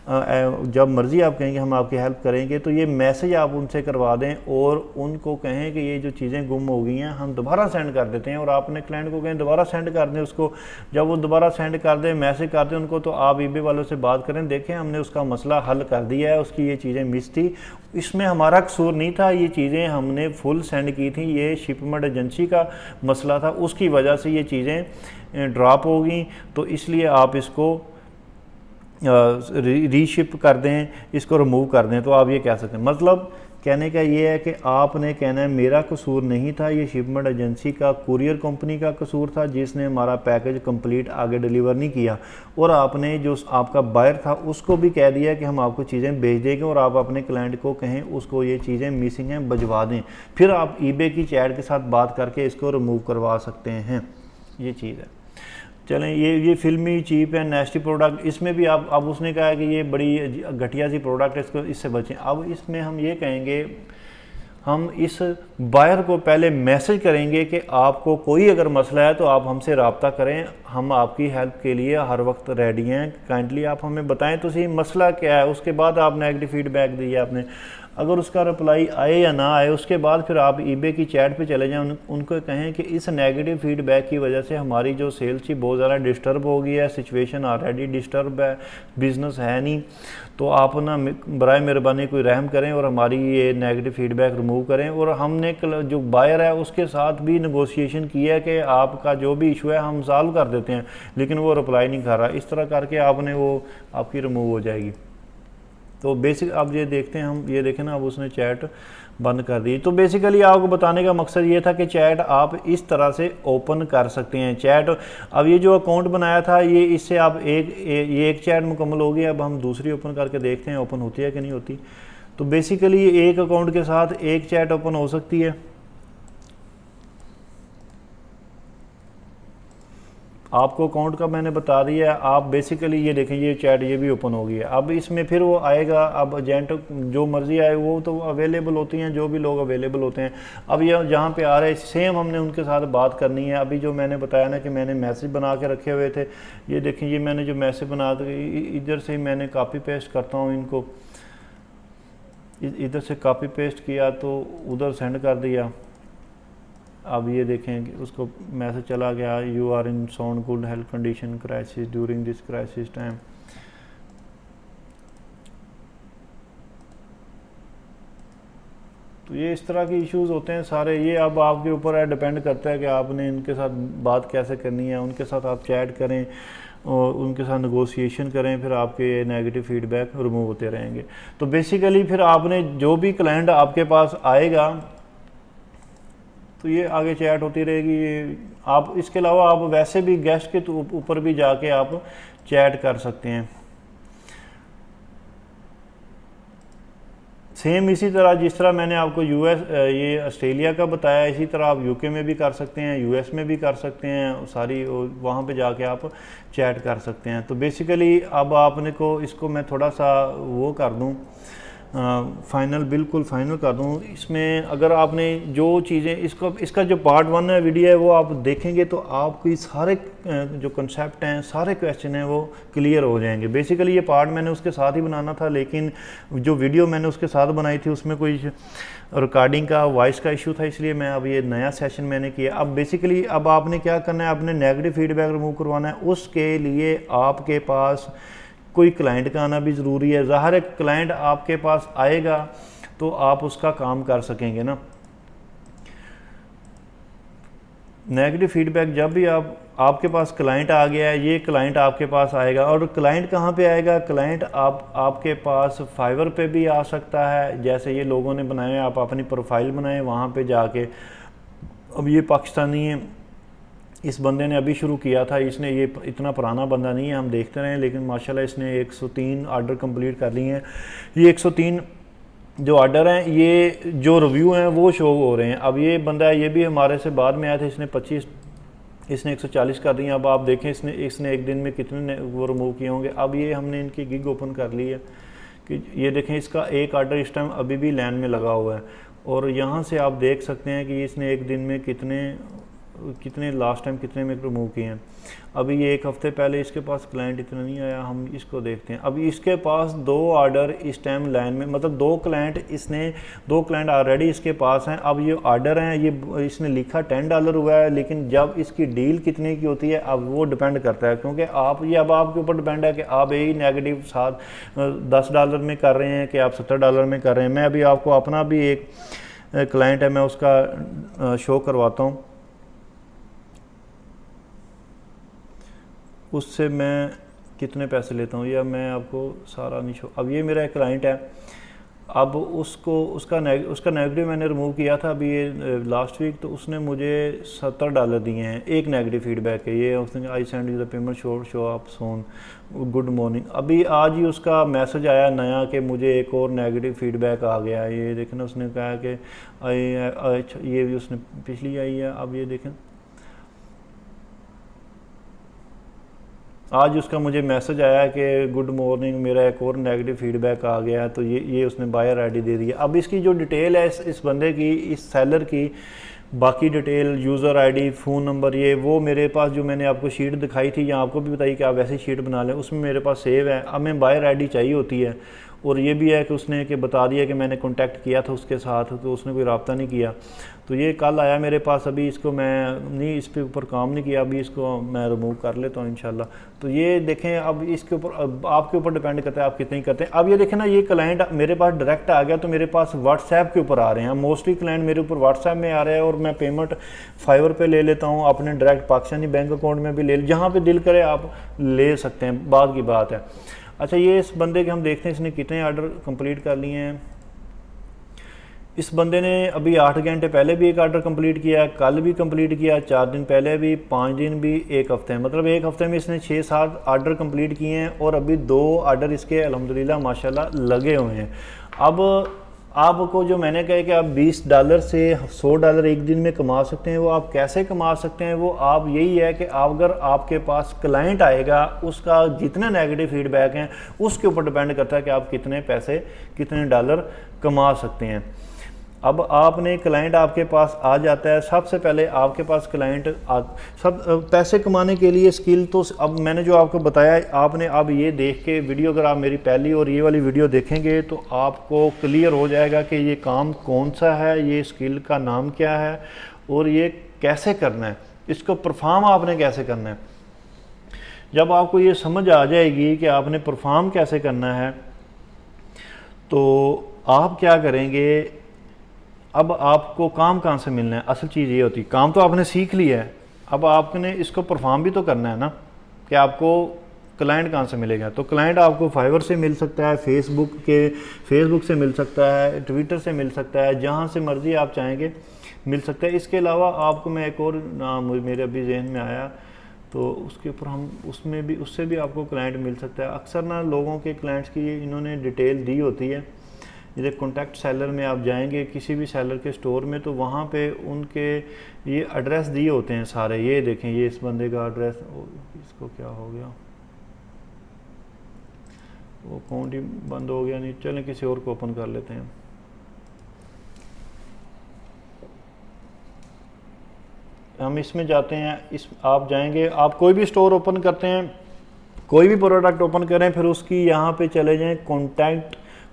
Speaker 1: जब मर्ज़ी आप कहेंगे हम आपकी हेल्प करेंगे। तो ये मैसेज आप उनसे करवा दें और उनको कहें कि ये जो चीज़ें गुम हो गई हैं हम दोबारा सेंड कर देते हैं, और आपने क्लाइंट को कहें दोबारा सेंड कर दें उसको। जब वो दोबारा सेंड कर दें, मैसेज कर दें उनको, तो आप ईबे वालों से बात करें, देखें हमने उसका मसला हल कर दिया है, उसकी ये चीज़ें मिस थी, इसमें हमारा कसूर नहीं था, ये चीज़ें हमने फुल सेंड की थी, ये शिपमेंट एजेंसी का मसला था, उसकी वजह से ये चीज़ें ड्रॉप हो गई, तो इसलिए आप इसको रीशिप कर दें, इसको रिमूव कर दें। तो आप ये कह सकते हैं, मतलब कहने का ये है कि आपने कहना है मेरा कसूर नहीं था, ये शिपमेंट एजेंसी का, कुरियर कंपनी का कसूर था जिसने हमारा पैकेज कंप्लीट आगे डिलीवर नहीं किया, और आपने जो आपका बायर था उसको भी कह दिया कि हम आपको चीज़ें भेज देंगे, और आप अपने क्लाइंट को कहें उसको ये चीज़ें मिसिंग हैं भिजवा दें। फिर आप ईबे की चैट के साथ बात करके इसको रिमूव करवा सकते हैं। ये चीज़ है। चलें, ये फिल्मी चीप है नेस्टी प्रोडक्ट, इसमें भी आप, अब उसने कहा है कि ये बड़ी घटिया सी प्रोडक्ट है, इसको इससे बचें। अब इसमें हम ये कहेंगे, हम इस बायर को पहले मैसेज करेंगे कि आपको कोई अगर मसला है तो आप हमसे रब्ता करें, हम आपकी हेल्प के लिए हर वक्त रेडी हैं, काइंडली आप हमें बताएं तो सही मसला क्या है। उसके बाद आप नेगेटिव फीडबैक दिए आपने, अगर उसका रिप्लाई आए या ना आए, उसके बाद फिर आप ईबे की चैट पे चले जाएं, उनको कहें कि इस नेगेटिव फीडबैक की वजह से हमारी जो सेल्स थी बहुत ज़्यादा डिस्टर्ब हो गई है, सिचुएशन ऑलरेडी डिस्टर्ब है, बिज़नेस है नहीं, तो आप ना बराए मेहरबानी कोई रहम करें और हमारी ये नेगेटिव फीडबैक रिमूव करें। और हमने जो बायर है उसके साथ भी नेगोशिएशन किया है कि आपका जो भी इशू है हम सॉल्व कर देते हैं, लेकिन वो रिप्लाई नहीं कर रहा, इस तरह करके आपने वो आपकी रिमूव हो जाएगी। तो बेसिक अब ये देखते हैं, हम ये देखें ना, अब उसने चैट बंद कर दी। तो बेसिकली आपको बताने का मकसद ये था कि चैट आप इस तरह से ओपन कर सकते हैं चैट। अब ये जो अकाउंट बनाया था, ये इससे आप एक चैट मुकम्मल हो गई। अब हम दूसरी ओपन करके देखते हैं ओपन होती है कि नहीं होती। तो बेसिकली एक अकाउंट के साथ एक चैट ओपन हो सकती है। आपको अकाउंट का मैंने बता दिया है। आप बेसिकली ये देखें, ये चैट ये भी ओपन हो गई है। अब इसमें फिर वो आएगा, अब एजेंट जो मर्जी आए वो तो अवेलेबल होती हैं, जो भी लोग अवेलेबल होते हैं। अब ये जहाँ पे आ रहे हैं सेम हमने उनके साथ बात करनी है। अभी जो मैंने बताया ना कि मैंने मैसेज बना के रखे हुए थे, ये देखें, ये मैंने जो मैसेज बना इधर से मैंने कॉपी पेस्ट करता हूँ इनको, इधर से कॉपी पेस्ट किया तो उधर सेंड कर दिया। अब ये देखें कि उसको मैसेज चला गया, you are in sound good health condition crisis during this crisis time. तो ये इस तरह के इश्यूज होते हैं सारे। ये अब आपके ऊपर है, डिपेंड करता है कि आपने इनके साथ बात कैसे करनी है। उनके साथ आप चैट करें और उनके साथ नेगोशिएशन करें, फिर आपके नेगेटिव फीडबैक रिमूव होते रहेंगे। तो बेसिकली फिर आपने जो भी क्लाइंट आपके पास आएगा तो ये आगे चैट होती रहेगी। आप इसके अलावा आप वैसे भी गेस्ट के ऊपर भी जाके आप चैट कर सकते हैं। सेम इसी तरह जिस तरह मैंने आपको ये ऑस्ट्रेलिया का बताया, इसी तरह आप यूके में भी कर सकते हैं, यूएस में भी कर सकते हैं, सारी वहाँ पे जाके आप चैट कर सकते हैं। तो बेसिकली अब आपने को इसको मैं थोड़ा सा वो कर दूँ, फाइनल, बिल्कुल फाइनल कर दूँ। इसमें अगर आपने जो चीज़ें इसका जो पार्ट 1 है वीडियो है वो आप देखेंगे तो आपकी सारे जो कंसेप्ट हैं, सारे क्वेश्चन हैं वो क्लियर हो जाएंगे। बेसिकली ये पार्ट मैंने उसके साथ ही बनाना था, लेकिन जो वीडियो मैंने उसके साथ बनाई थी उसमें कोई रिकॉर्डिंग का, वॉइस का इशू था, इसलिए मैं अब ये नया सेशन मैंने किया। अब बेसिकली अब आपने क्या करना है, आपने नेगेटिव फीडबैक रिमूव करवाना है। उसके लिए आपके पास कोई क्लाइंट का आना भी ज़रूरी है। ज़ाहिर है क्लाइंट आपके पास आएगा तो आप उसका काम कर सकेंगे ना। नेगेटिव फीडबैक जब भी आपके पास क्लाइंट आ गया है, ये क्लाइंट आपके पास आएगा। और क्लाइंट कहाँ पे आएगा? क्लाइंट आपके पास फाइवर पे भी आ सकता है, जैसे ये लोगों ने बनाए हैं, आप अपनी प्रोफाइल बनाएं वहाँ पे जाके। अब ये पाकिस्तानी है, इस बंदे ने अभी शुरू किया था, इसने ये इतना पुराना बंदा नहीं है, हम देखते रहे, लेकिन माशाल्लाह इसने 103 आर्डर कंप्लीट कर लिए हैं। ये 103 जो आर्डर हैं, ये जो रिव्यू हैं वो शो हो रहे हैं। अब ये बंदा है, ये भी हमारे से बाद में आया था, इसने 25, इसने 140 कर दिए। अब आप देखें इसने एक दिन में कितने वो रिमूव किए होंगे। अब ये हमने इनकी गिग ओपन कर ली है कि ये देखें, इसका एक आर्डर इस टाइम अभी भी लाइन में लगा हुआ है, और यहाँ से आप देख सकते हैं कि इसने एक दिन में कितने लास्ट टाइम कितने में रिमूव किए हैं। अभी ये एक हफ्ते पहले इसके पास क्लाइंट इतना नहीं आया, हम इसको देखते हैं। अभी इसके पास 2 आर्डर इस टाइम लाइन में, मतलब 2 क्लाइंट ऑलरेडी इसके पास हैं। अब ये आर्डर हैं, ये इसने लिखा $10 हुआ है, लेकिन जब इसकी डील कितने की होती है अब वो डिपेंड करता है, क्योंकि अब आपके ऊपर डिपेंड है कि आप यही नेगेटिव $10 में कर रहे हैं कि आप $70 में कर रहे हैं। मैं अभी आपको अपना भी एक क्लाइंट है, मैं उसका शो करवाता हूँ, उससे मैं कितने पैसे लेता हूँ, या मैं आपको सारा नहीं शो। अब ये मेरा एक क्लाइंट है, अब उसका नेगेटिव मैंने रिमूव किया था अभी ये लास्ट वीक, तो उसने मुझे $70 दिए हैं एक नेगेटिव फीडबैक है। ये उसने I send you the payment show आप सोन गुड मॉर्निंग। अभी आज ही उसका मैसेज आया नया कि मुझे एक और नेगेटिव फीडबैक आ गया है। ये देखें, उसने कहा कि अच्छा, ये भी उसने पिछली आई है। अब ये देखें, आज उसका मुझे मैसेज आया कि गुड मॉर्निंग, मेरा एक और नेगेटिव फीडबैक आ गया है। तो ये उसने बायर आईडी दे दी है। अब इसकी जो डिटेल है इस बंदे की, इस सेलर की, बाकी detail, user ID, phone number, ये वो मेरे पास जो मैंने आपको शीट दिखाई थी या आपको भी बताई कि आप वैसी शीट बना लें, उसमें मेरे पास सेव है। अब मैं बायर आईडी चाहिए होती है, और ये भी है कि उसने कि बता दिया कि मैंने कांटेक्ट किया था उसके साथ, तो उसने कोई रब्ता नहीं किया। तो ये कल आया मेरे पास, अभी इसको मैं नहीं, इस पे ऊपर काम नहीं किया, अभी इसको मैं रिमूव कर लेता हूँ इंशाल्लाह। तो ये देखें, अब इसके ऊपर आपके ऊपर डिपेंड करता है आप कितनी करते हैं। अब ये देखें ना, ये क्लाइंट मेरे पास डायरेक्ट आ गया, तो मेरे पास व्हाट्सएप के ऊपर आ रहे हैं। मोस्टली क्लाइंट मेरे ऊपर व्हाट्सएप में आ रहे हैं, और मैं पेमेंट फाइवर पे ले लेता हूँ, अपने डायरेक्ट पाकिस्तानी बैंक अकाउंट में भी ले, जहाँ पर दिल करे आप ले सकते हैं, बाद की बात है। अच्छा, ये इस बंदे के हम देखते हैं इसने कितने आर्डर कंप्लीट कर लिए हैं। इस बंदे ने अभी 8 घंटे पहले भी एक आर्डर कंप्लीट किया, कल भी कंप्लीट किया, 4 दिन पहले भी, 5 दिन भी, एक हफ्ते में, मतलब एक हफ्ते में इसने 6-7 आर्डर कंप्लीट किए हैं, और अभी 2 आर्डर इसके अल्हम्दुलिल्लाह माशाल्लाह लगे हुए हैं। अब आपको जो मैंने कहा कि आप $20 से $100 एक दिन में कमा सकते हैं, वो आप कैसे कमा सकते हैं, वो आप यही है कि आप अगर आपके पास क्लाइंट आएगा, उसका जितने नेगेटिव फीडबैक हैं उसके ऊपर डिपेंड करता है कि आप कितने पैसे, कितने डॉलर कमा सकते हैं। अब आपने क्लाइंट आपके पास आ जाता है, सबसे पहले आपके पास क्लाइंट सब पैसे कमाने के लिए स्किल, तो अब मैंने जो आपको बताया, आपने अब ये देख के वीडियो, अगर आप मेरी पहली और ये वाली वीडियो देखेंगे तो आपको क्लियर हो जाएगा कि ये काम कौन सा है, ये स्किल का नाम क्या है, और ये कैसे करना है, इसको परफॉर्म आपने कैसे करना है। जब आपको ये समझ आ जाएगी कि आपने परफॉर्म कैसे करना है, तो आप क्या करेंगे, अब आपको काम कहाँ से मिलना है। असल चीज़ ये होती है, काम तो आपने सीख लिया है, अब आपने इसको परफॉर्म भी तो करना है ना, कि आपको क्लाइंट कहाँ से मिलेगा। तो क्लाइंट आपको फाइवर से मिल सकता है, फेसबुक से मिल सकता है, ट्विटर से मिल सकता है, जहाँ से मर्ज़ी आप चाहेंगे मिल सकता है। इसके अलावा आपको मैं एक और नाम मेरे अभी जहन में आया, तो उसके ऊपर हम उससे भी आपको क्लाइंट मिल सकता है। अक्सर ना लोगों के क्लाइंट्स की इन्होंने डिटेल दी होती है। जैसे कॉन्टैक्ट सेलर में आप जाएंगे किसी भी सेलर के स्टोर में, तो वहाँ पे उनके ये एड्रेस दिए होते हैं सारे। ये देखें, ये इस बंदे का एड्रेस, इसको क्या हो गया, वो अकाउंट ही बंद हो गया। नहीं, चलें किसी और को ओपन कर लेते हैं। हम इसमें जाते हैं, आप जाएंगे, आप कोई भी स्टोर ओपन करते हैं, कोई भी प्रोडक्ट ओपन करें, फिर उसकी यहाँ पे चले जाएं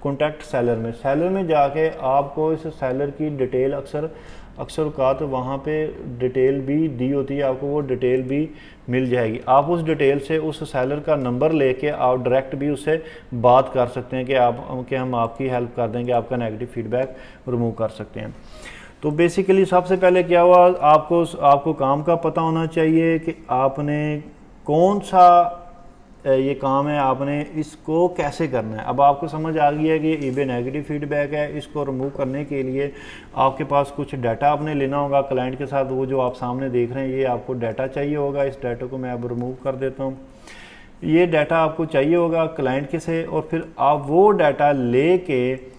Speaker 1: कॉन्टैक्ट सेलर में जाके आपको इस सेलर की डिटेल अक्सर औकात वहाँ पे डिटेल भी दी होती है, आपको वो डिटेल भी मिल जाएगी। आप उस डिटेल से उस सेलर का नंबर लेके आप डायरेक्ट भी उससे बात कर सकते हैं कि हम आपकी हेल्प कर देंगे, आपका नेगेटिव फीडबैक रिमूव कर सकते हैं। तो बेसिकली सबसे पहले क्या हुआ, आपको काम का पता होना चाहिए कि आपने कौन सा ये काम है, आपने इसको कैसे करना है। अब आपको समझ आ गया है कि ईबे नेगेटिव फीडबैक है। इसको रिमूव करने के लिए आपके पास कुछ डाटा आपने लेना होगा क्लाइंट के साथ। वो जो आप सामने देख रहे हैं ये आपको डाटा चाहिए होगा। इस डाटा को मैं अब रिमूव कर देता हूँ। ये डाटा आपको चाहिए होगा क्लाइंट के से, और फिर आप वो डाटा लेके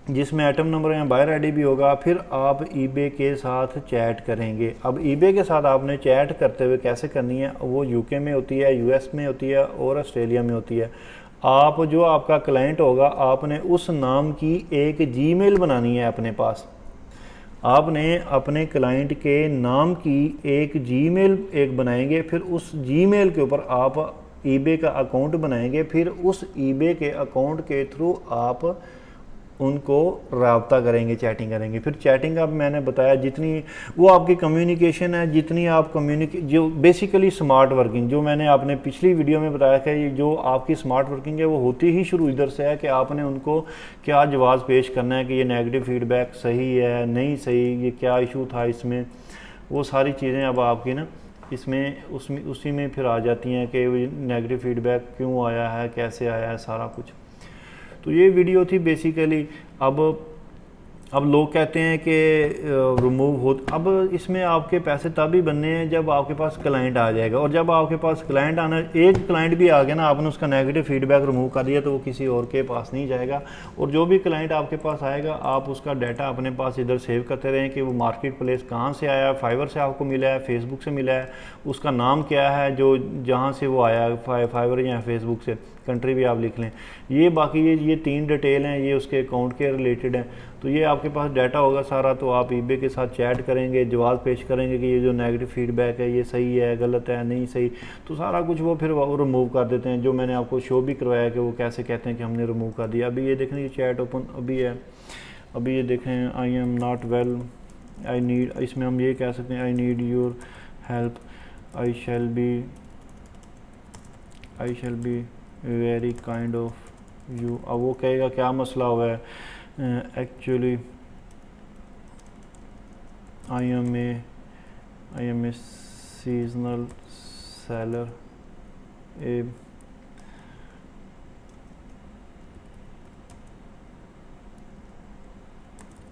Speaker 1: जिसमें आइटम नंबर या बायर आईडी भी होगा, फिर आप ईबे के साथ चैट करेंगे। अब ईबे के साथ आपने चैट करते हुए कैसे करनी है, वो यूके में होती है, यूएस में होती है और ऑस्ट्रेलिया में होती है। आप जो आपका क्लाइंट होगा आपने उस नाम की एक जीमेल बनानी है अपने पास। आपने अपने क्लाइंट के नाम की एक जीमेल बनाएंगे, फिर उस जीमेल के ऊपर आप ईबे का अकाउंट बनाएंगे। फिर उस ईबे के अकाउंट के थ्रू आप उनको राब्ता करेंगे, चैटिंग करेंगे। फिर चैटिंग अब मैंने बताया जितनी वो आपकी कम्युनिकेशन है, जितनी आप जो बेसिकली स्मार्ट वर्किंग, जो मैंने आपने पिछली वीडियो में बताया कि जो आपकी स्मार्ट वर्किंग है वो होती ही शुरू इधर से है कि आपने उनको क्या जवाब पेश करना है कि ये नेगेटिव फीडबैक सही है नहीं सही, ये क्या इशू था इसमें, वो सारी चीज़ें अब आपकी ना इसमें उसी में फिर आ जाती हैं कि नेगेटिव फीडबैक क्यों आया है, कैसे आया है, सारा कुछ। तो ये वीडियो थी बेसिकली। अब लोग कहते हैं कि रिमूव हो, अब इसमें आपके पैसे तब ही बनने हैं जब आपके पास क्लाइंट आ जाएगा। और जब आपके पास क्लाइंट आना, एक क्लाइंट भी आ गया ना, आपने उसका नेगेटिव फीडबैक रिमूव कर दिया तो वो किसी और के पास नहीं जाएगा। और जो भी क्लाइंट आपके पास आएगा आप उसका डाटा अपने पास इधर सेव करते रहें कि वो मार्केट प्लेस कहाँ से आया, फाइवर से आपको मिला है, फेसबुक से मिला है, उसका नाम क्या है जो जहाँ से वो आया, फाइवर या फेसबुक से, कंट्री भी आप लिख लें। ये बाकी ये 3 डिटेल हैं, ये उसके अकाउंट के रिलेटेड हैं। तो ये आपके पास डाटा होगा सारा, तो आप ईबे के साथ चैट करेंगे, जवाब पेश करेंगे कि ये जो नेगेटिव फीडबैक है ये सही है, गलत है, नहीं सही, तो सारा कुछ वो फिर वो रिमूव कर देते हैं। जो मैंने आपको शो भी करवाया कि वो कैसे कहते हैं कि हमने रिमूव कर दिया। अभी ये देखें, ये चैट ओपन अभी है, अभी ये देखें, I am not well, I need, इसमें हम ये कह सकते हैं I need your help, I shall be very kind of you. अब वो कहेगा क्या मसला हुआ है, actually I am a seasonal seller, a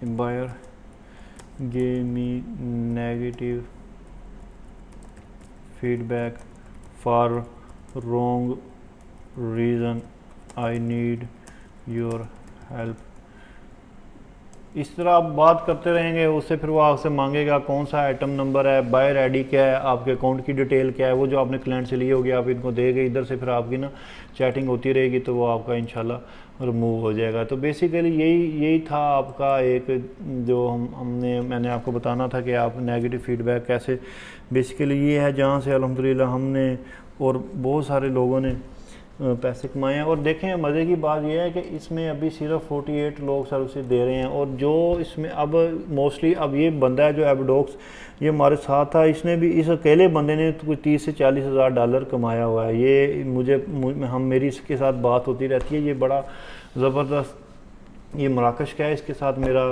Speaker 1: buyer gave me negative feedback for wrong reason, I need your help। इस तरह आप बात करते रहेंगे उससे, फिर वो आपसे मांगेगा कौन सा आइटम नंबर है, बायर आईडी क्या है, आपके अकाउंट की डिटेल क्या है, वो जो आपने क्लाइंट से लिए होगी आप इनको देंगे इधर से, फिर आपकी ना चैटिंग होती रहेगी, तो वो आपका इंशाल्लाह रिमूव हो जाएगा। तो बेसिकली यही था आपका एक जो मैंने आपको बताना था कि आप नेगेटिव फीडबैक कैसे, बेसिकली ये है जहाँ से अल्हम्दुलिल्लाह हमने और बहुत सारे लोगों ने पैसे कमाए हैं। और देखें मज़े की बात यह है कि इसमें अभी सिर्फ 48 लोग सर्विसेज दे रहे हैं, और जो इसमें अब मोस्टली अब ये बंदा है जो एबडॉक्स ये हमारे साथ था, इसने भी, इस अकेले बंदे ने तो कोई 30 से 40 हज़ार डॉलर कमाया हुआ है। ये मेरी इसके साथ बात होती रहती है, ये बड़ा ज़बरदस्त, ये मराकश का है, इसके साथ मेरा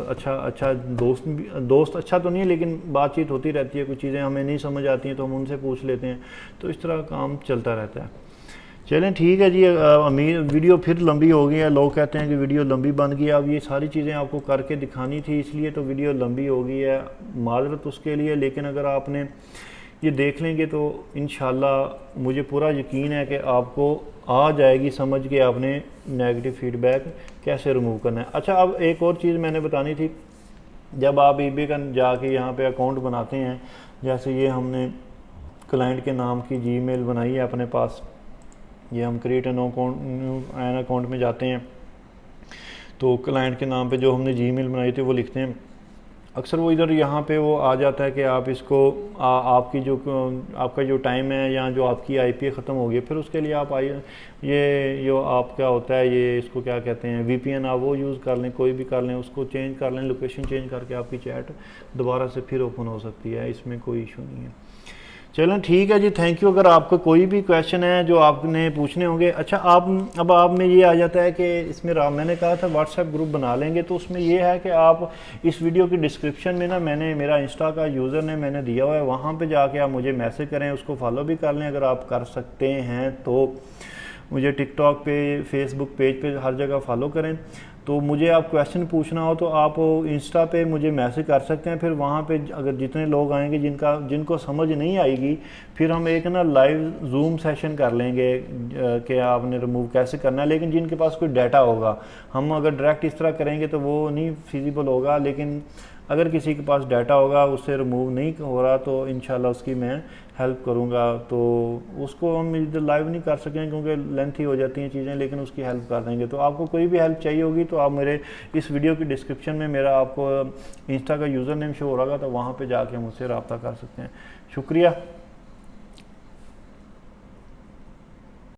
Speaker 1: अच्छा दोस्त अच्छा तो नहीं है लेकिन बातचीत होती रहती है, कुछ चीज़ें हमें नहीं समझ आती हैं तो हम उनसे पूछ लेते हैं, तो इस तरह काम चलता रहता है। चलें ठीक है जी, वीडियो फिर लंबी हो गई है, लोग कहते हैं कि वीडियो लंबी बन गई। अब ये सारी चीज़ें आपको करके दिखानी थी इसलिए तो वीडियो लंबी हो गई है, माजरत उसके लिए। लेकिन अगर आपने ये देख लेंगे तो इंशाल्लाह मुझे पूरा यकीन है कि आपको आ जाएगी समझ के आपने नेगेटिव फीडबैक कैसे रिमूव करना है। अच्छा, अब एक और चीज़ मैंने बतानी थी, जब आप ईबे का जाके यहाँ पे अकाउंट बनाते हैं, जैसे ये हमने क्लाइंट के नाम की जीमेल बनाई है अपने पास, ये हम क्रिएट एन अकाउंट में जाते हैं तो क्लाइंट के नाम पे जो हमने जीमेल बनाई थी वो लिखते हैं। अक्सर वो इधर यहाँ पे वो आ जाता है कि आप इसको आपका जो टाइम है या जो आपकी आईपी ख़त्म हो गई, फिर उसके लिए आप ये जो आप क्या होता है, ये इसको क्या कहते हैं, वीपीएन, आप वो यूज़ कर लें, कोई भी कर लें, उसको चेंज कर लें, लोकेशन चेंज करके आपकी चैट दोबारा से फिर ओपन हो सकती है, इसमें कोई इशू नहीं है। चलें ठीक है जी, थैंक यू। अगर आपको कोई भी क्वेश्चन है जो आपने पूछने होंगे, अच्छा आप में ये आ जाता है कि इसमें मैंने कहा था व्हाट्सएप ग्रुप बना लेंगे, तो उसमें ये है कि आप इस वीडियो की डिस्क्रिप्शन में ना मैंने मेरा इंस्टा का यूज़र ने मैंने दिया हुआ है, वहाँ पे जाके आप मुझे मैसेज करें, उसको फॉलो भी कर लें अगर आप कर सकते हैं तो। मुझे टिकटॉक पे, फेसबुक पेज पे हर जगह फॉलो करें। तो मुझे आप क्वेश्चन पूछना हो तो आप इंस्टा पे मुझे मैसेज कर सकते हैं, फिर वहाँ पे अगर जितने लोग आएंगे जिनको समझ नहीं आएगी, फिर हम एक ना लाइव जूम सेशन कर लेंगे कि आपने रिमूव कैसे करना है। लेकिन जिनके पास कोई डाटा होगा, हम अगर डायरेक्ट इस तरह करेंगे तो वो नहीं फिजिबल होगा, लेकिन अगर किसी के पास डाटा होगा, उससे रिमूव नहीं हो रहा, तो इंशाल्लाह उसकी मैं हेल्प करूंगा। तो उसको हम इधर लाइव नहीं कर सकेंगे क्योंकि लेंथी हो जाती हैं चीज़ें, लेकिन उसकी हेल्प कर देंगे। तो आपको कोई भी हेल्प चाहिए होगी तो आप मेरे इस वीडियो की डिस्क्रिप्शन में मेरा आपको इंस्टा का यूज़र नेम शो हो रहा था, तो वहाँ पे जाके मुझसे रब्ता कर सकते हैं। शुक्रिया।